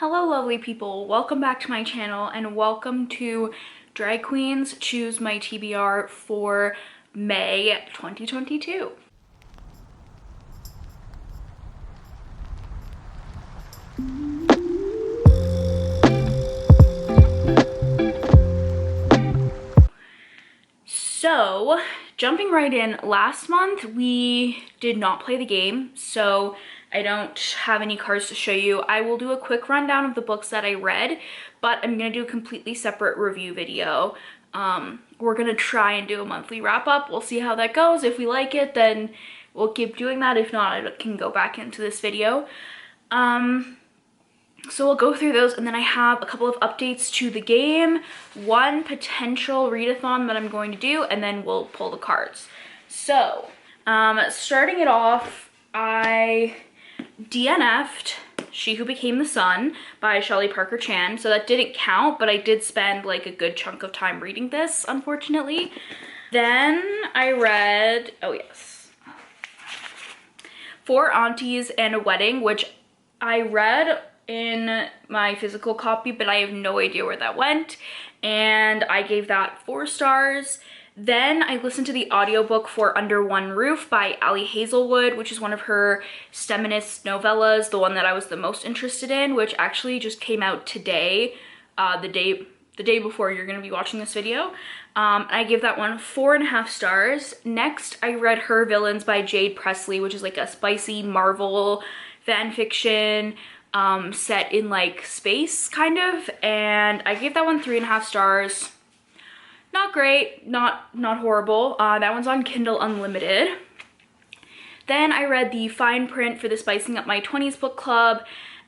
Hello lovely people, welcome back to my channel and welcome to Drag Queens Choose My TBR for May 2022. So, jumping right in, last month we did not play the game, so I don't have any cards to show you. I will do a quick rundown of the books that I read, but I'm gonna do a completely separate review video. We're gonna try and do a monthly wrap up. We'll see how that goes. If we like it, then we'll keep doing that. If not, I can go back into this video. So we'll go through those, and then I have a couple of updates to the game, one potential readathon that I'm going to do, and then we'll pull the cards. So, starting it off, I DNF'd She Who Became the Sun by Shelley Parker Chan, so that didn't count, but I did spend like a good chunk of time reading this, unfortunately. Then I read, oh yes, Four Aunties and a Wedding, which I read in my physical copy, but I have no idea where that went, and I gave that 4 stars. Then I listened to the audiobook for Under One Roof by Ali Hazelwood, which is one of her STEMinist novellas, the one that I was the most interested in, which actually just came out today, the day before you're gonna be watching this video. I gave that one 4.5 stars. Next, I read Her Villains by Jade Presley, which is like a spicy Marvel fan fiction set in like space kind of, and I gave that one 3.5 stars. Not great, not horrible. That one's on Kindle Unlimited. Then I read the fine print for the Spicing Up My 20s book club,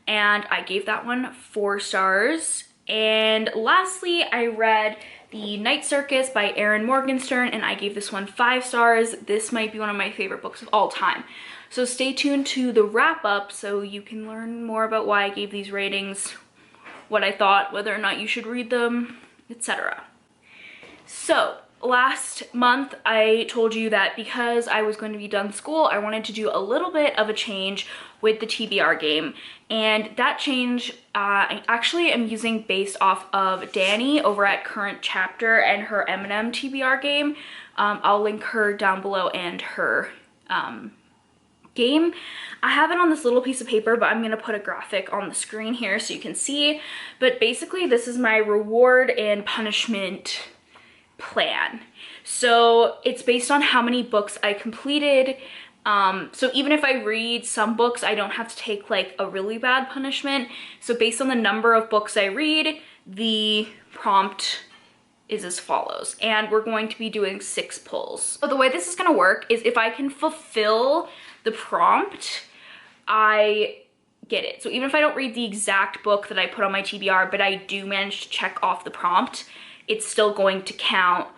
and I gave that one 4 stars. And lastly, I read The Night Circus by Erin Morgenstern, and I gave this one 5 stars. This might be one of my favorite books of all time. So stay tuned to the wrap up so you can learn more about why I gave these ratings, what I thought, whether or not you should read them, etc. So last month I told you that because I was going to be done school, I wanted to do a little bit of a change with the TBR game, and that change I actually am using based off of Danny over at Current Chapter and her Eminem TBR game. I'll link her down below and her game. I have it on this little piece of paper, but I'm going to put a graphic on the screen here so you can see. But basically this is my reward and punishment plan. So it's based on how many books I completed. So even if I read some books, I don't have to take like a really bad punishment. So based on the number of books I read, the prompt is as follows, and we're going to be doing 6 pulls. So the way this is going to work is if I can fulfill the prompt, I get it. So even if I don't read the exact book that I put on my TBR, but I do manage to check off the prompt, it's still going to count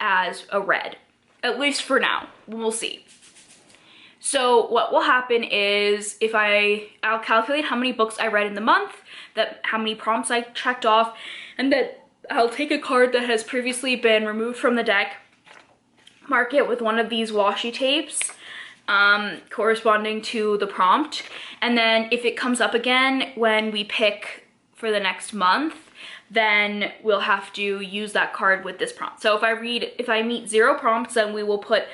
as a read, at least for now. We'll see. So what will happen is if I'll calculate how many books I read in the month, how many prompts I checked off, and then I'll take a card that has previously been removed from the deck, mark it with one of these washi tapes corresponding to the prompt, and then if it comes up again when we pick for the next month, then we'll have to use that card with this prompt. So if I meet 0 prompts, then we will put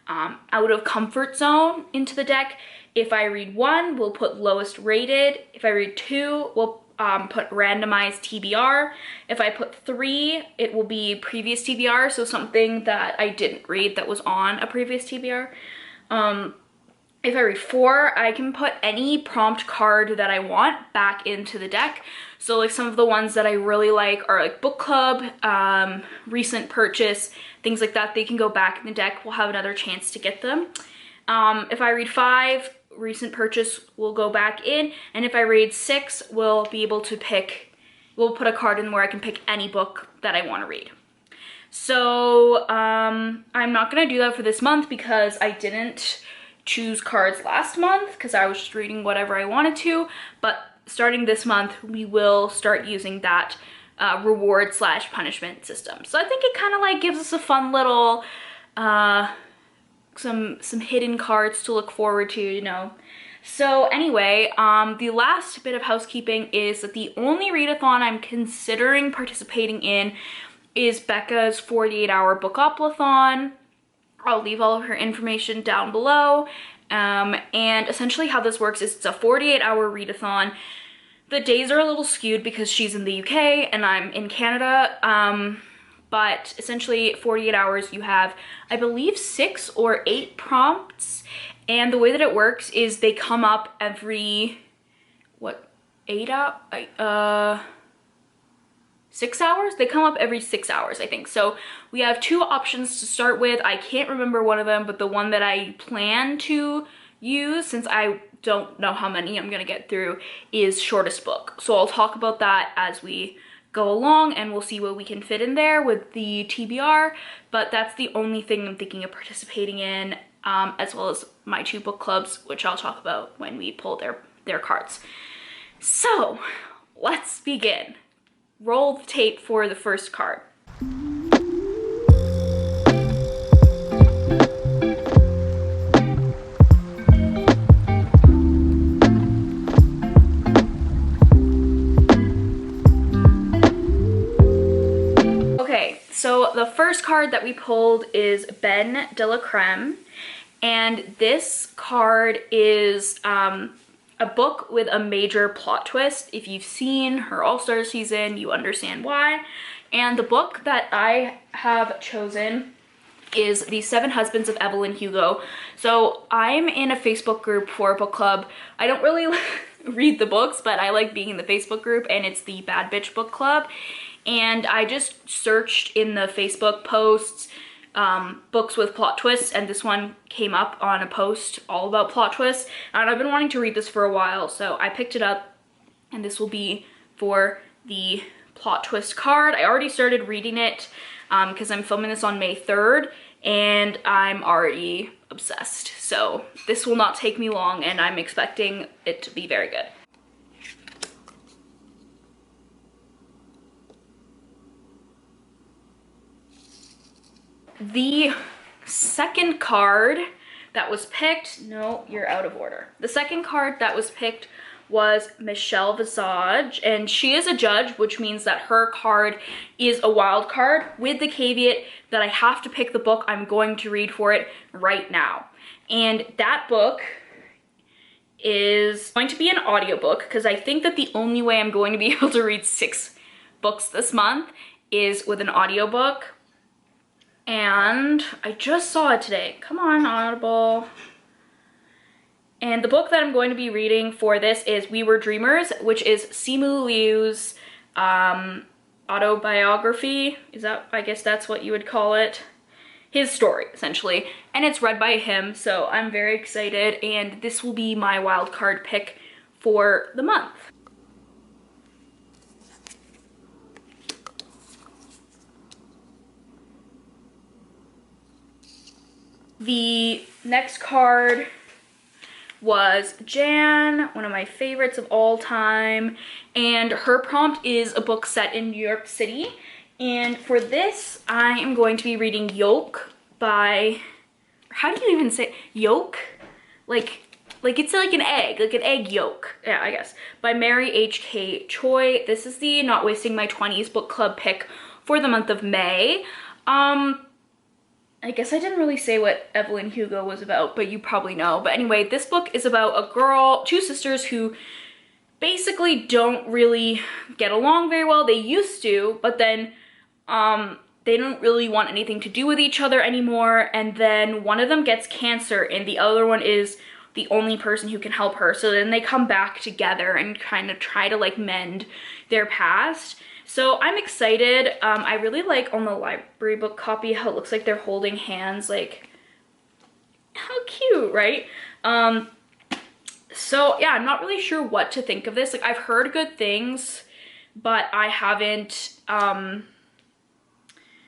out of comfort zone into the deck. If I read 1, we'll put lowest rated. If I read 2, we'll put randomized TBR. If I put 3, it will be previous TBR, so something that I didn't read that was on a previous TBR. If I read 4, I can put any prompt card that I want back into the deck. So like some of the ones that I really like are like book club, recent purchase, things like that. They can go back in the deck. We'll have another chance to get them. If I read 5, recent purchase will go back in, and if I read 6, we'll be able to we'll put a card in where I can pick any book that I want to read. So I'm not gonna do that for this month because I didn't choose cards last month because I was just reading whatever I wanted to, but starting this month we will start using that reward / punishment system. So I think it kind of like gives us a fun little some hidden cards to look forward to, you know. So anyway, the last bit of housekeeping is that the only readathon I'm considering participating in is Becca's 48-hour book-up-a-thon. I'll leave all of her information down below. And essentially how this works is it's a 48-hour readathon. The days are a little skewed because she's in the UK and I'm in Canada. But essentially 48 hours, you have, I believe, 6 or 8 prompts. And the way that it works is they come up every, what, 8 hours? 6 hours? They come up every 6 hours, I think. So we have 2 options to start with. I can't remember one of them, but the one that I plan to use, since I don't know how many I'm gonna get through, is shortest book. So I'll talk about that as we go along, and we'll see what we can fit in there with the TBR, but that's the only thing I'm thinking of participating in, as well as my 2 book clubs, which I'll talk about when we pull their cards. So let's begin. Roll the tape for the first card. Okay, so the first card that we pulled is Ben de la Creme, and this card is a book with a major plot twist. If you've seen her All-Star season, you understand why. And the book that I have chosen is The 7 Husbands of Evelyn Hugo. So I'm in a Facebook group for a book club. I don't really read the books, but I like being in the Facebook group, and it's the Bad Bitch Book Club. And I just searched in the Facebook posts books with plot twists, and this one came up on a post all about plot twists, and I've been wanting to read this for a while, so I picked it up, and this will be for the plot twist card. I already started reading it because I'm filming this on May 3rd, and I'm already obsessed, so this will not take me long, and I'm expecting it to be very good. The second card that was picked, no, you're out of order. The second card that was picked was Michelle Visage, and she is a judge, which means that her card is a wild card, with the caveat that I have to pick the book I'm going to read for it right now. And that book is going to be an audiobook, because I think that the only way I'm going to be able to read 6 books this month is with an audiobook. And I just saw it today. Come on, Audible. And the book that I'm going to be reading for this is We Were Dreamers, which is Simu Liu's autobiography. I guess that's what you would call it. His story, essentially. And it's read by him, so I'm very excited. And this will be my wild card pick for the month. The next card was Jan, one of my favorites of all time, and her prompt is a book set in New York City. And for this, I am going to be reading Yolk by, how do you even say yolk? Like it's like an egg yolk. Yeah, I guess. By Mary H.K. Choi. This is the Not Wasting My 20s book club pick for the month of May. I guess I didn't really say what Evelyn Hugo was about, but you probably know. But anyway, this book is about a girl, 2 sisters who basically don't really get along very well. They used to, but then they don't really want anything to do with each other anymore. And then one of them gets cancer and the other one is the only person who can help her. So then they come back together and kind of try to like mend their past. So I'm excited. I really like on the library book copy how it looks like they're holding hands, like how cute, right? So yeah, I'm not really sure what to think of this. Like I've heard good things, but I haven't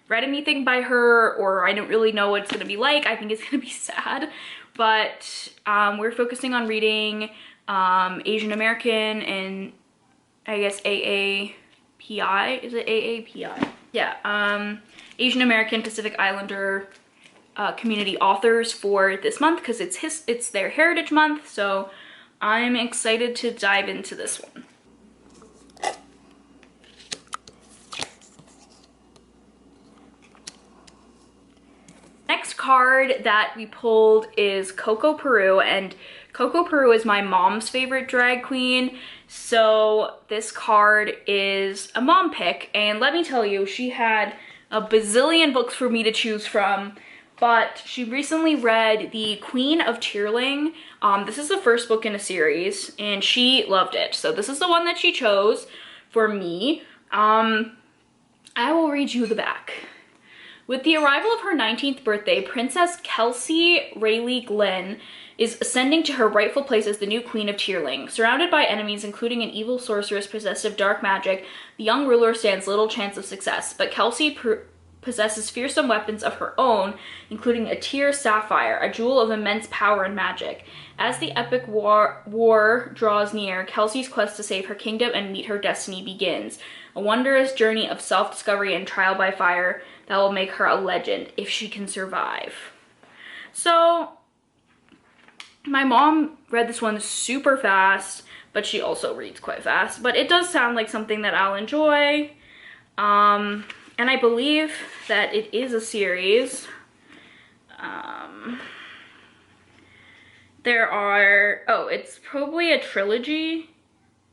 read anything by her, or I don't really know what it's gonna be like. I think it's gonna be sad, but we're focusing on reading Asian American and I guess AAPI, is it AAPI? Yeah, Asian American Pacific Islander community authors for this month because it's their Heritage Month. So I'm excited to dive into this one. Next card that we pulled is Coco Peru, and Coco Peru is my mom's favorite drag queen, so this card is a mom pick, and let me tell you, she had a bazillion books for me to choose from, but she recently read The Queen of Tearling. This is the first book in a series, and she loved it, so this is the one that she chose for me. I will read you the back. With the arrival of her 19th birthday, Princess Kelsey Rayleigh Glenn is ascending to her rightful place as the new Queen of Tearling. Surrounded by enemies, including an evil sorceress possessed of dark magic, the young ruler stands little chance of success, but Kelsey possesses fearsome weapons of her own, including a tear sapphire, a jewel of immense power and magic. As the epic war draws near, Kelsey's quest to save her kingdom and meet her destiny begins. A wondrous journey of self-discovery and trial by fire that will make her a legend if she can survive. So, my mom read this one super fast, but she also reads quite fast. But it does sound like something that I'll enjoy. And I believe that it is a series. It's probably a trilogy.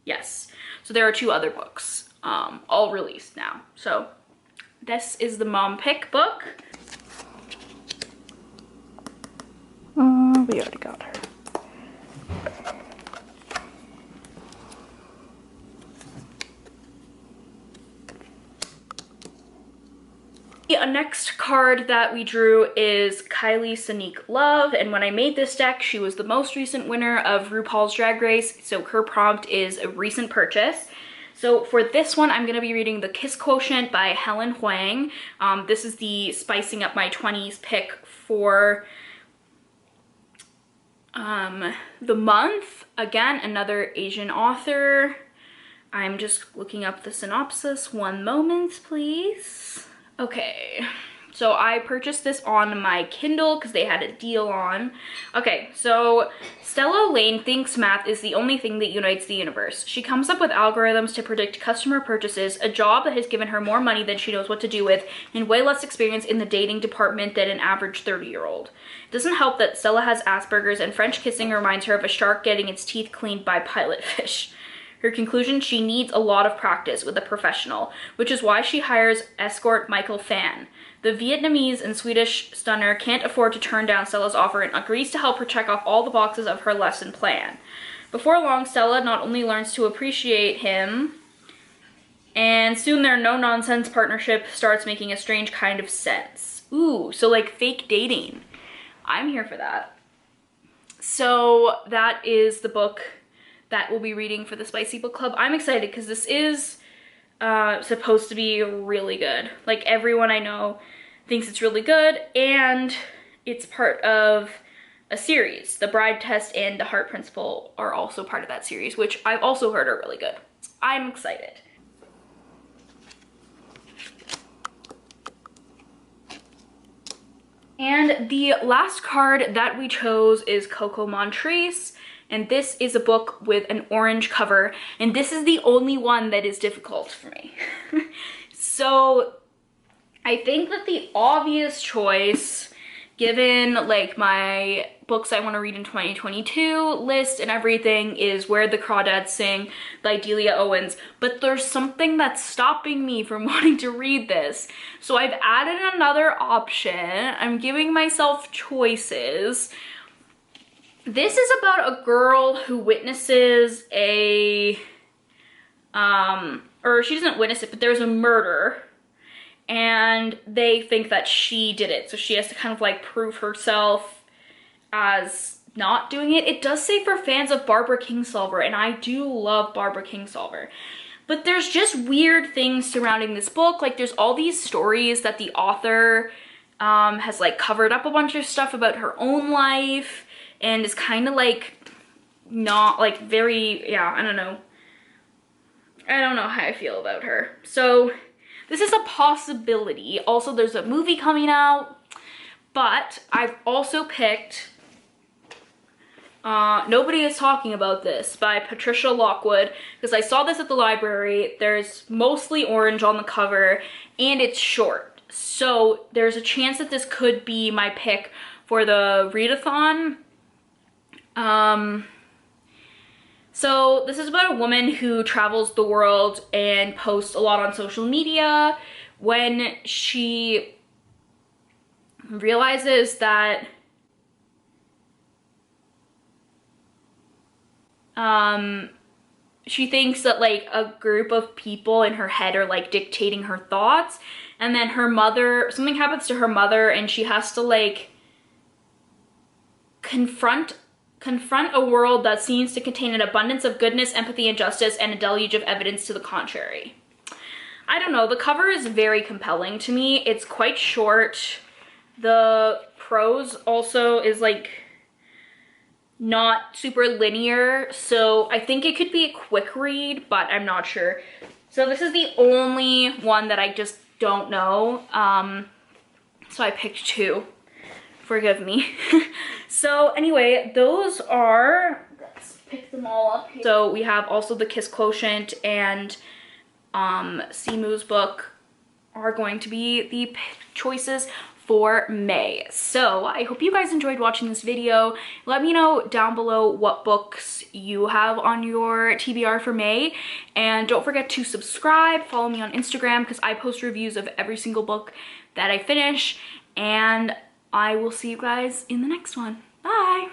Yes. So there are 2 other books, all released now. So this is the mom pick book. We already got her. The next card that we drew is Kylie Sonique Love, and when I made this deck, she was the most recent winner of RuPaul's Drag Race, so her prompt is a recent purchase. So for this one, I'm going to be reading The Kiss Quotient by Helen Huang. This is the Spicing Up My 20s pick for the month. Again, another Asian author. I'm just looking up the synopsis. One moment, please. Okay, so I purchased this on my Kindle because they had a deal on. Okay, so Stella Lane thinks math is the only thing that unites the universe. She comes up with algorithms to predict customer purchases, a job that has given her more money than she knows what to do with, and way less experience in the dating department than an average 30-year-old. It doesn't help that Stella has Asperger's, and French kissing reminds her of a shark getting its teeth cleaned by pilot fish. Her conclusion, she needs a lot of practice with a professional, which is why she hires escort Michael Phan. The Vietnamese and Swedish stunner can't afford to turn down Stella's offer and agrees to help her check off all the boxes of her lesson plan. Before long, Stella not only learns to appreciate him, and soon their no-nonsense partnership starts making a strange kind of sense. Ooh, so like fake dating. I'm here for that. So that is the book that we'll be reading for the Spicy Book Club. I'm excited because this is supposed to be really good. Like, everyone I know thinks it's really good, and it's part of a series. The Bride Test and The Heart Principle are also part of that series, which I've also heard are really good. I'm excited. And the last card that we chose is Coco Montrese. And this is a book with an orange cover, and this is the only one that is difficult for me. So I think that the obvious choice, given like my books I want to read in 2022 list and everything, is Where the Crawdads Sing by Delia Owens. But there's something that's stopping me from wanting to read this. So I've added another option. I'm giving myself choices. This is about a girl who witnesses or she doesn't witness it, but there's a murder, and they think that she did it. So she has to kind of like prove herself as not doing it. It does say for fans of Barbara Kingsolver, and I do love Barbara Kingsolver. But there's just weird things surrounding this book. Like, there's all these stories that the author has like covered up a bunch of stuff about her own life, and is kind of like not like very, yeah, I don't know how I feel about her. So this is a possibility. Also, there's a movie coming out, but I've also picked Nobody is Talking About This by Patricia Lockwood, because I saw this at the library. There's mostly orange on the cover and it's short. So there's a chance that this could be my pick for the readathon. So this is about a woman who travels the world and posts a lot on social media when she realizes that she thinks that like a group of people in her head are like dictating her thoughts, and then something happens to her mother and she has to like confront a world that seems to contain an abundance of goodness, empathy, and justice, and a deluge of evidence to the contrary. I don't know, the cover is very compelling to me. It's quite short. The prose also is like not super linear, so I think it could be a quick read, but I'm not sure. So this is the only one that I just don't know. So I picked two. Forgive me. So anyway, those are, let's pick them all up here. So we have also The Kiss Quotient and Simu's book are going to be the choices for May. So I hope you guys enjoyed watching this video. Let me know down below what books you have on your TBR for May, and don't forget to subscribe, follow me on Instagram because I post reviews of every single book that I finish, and I will see you guys in the next one. Bye!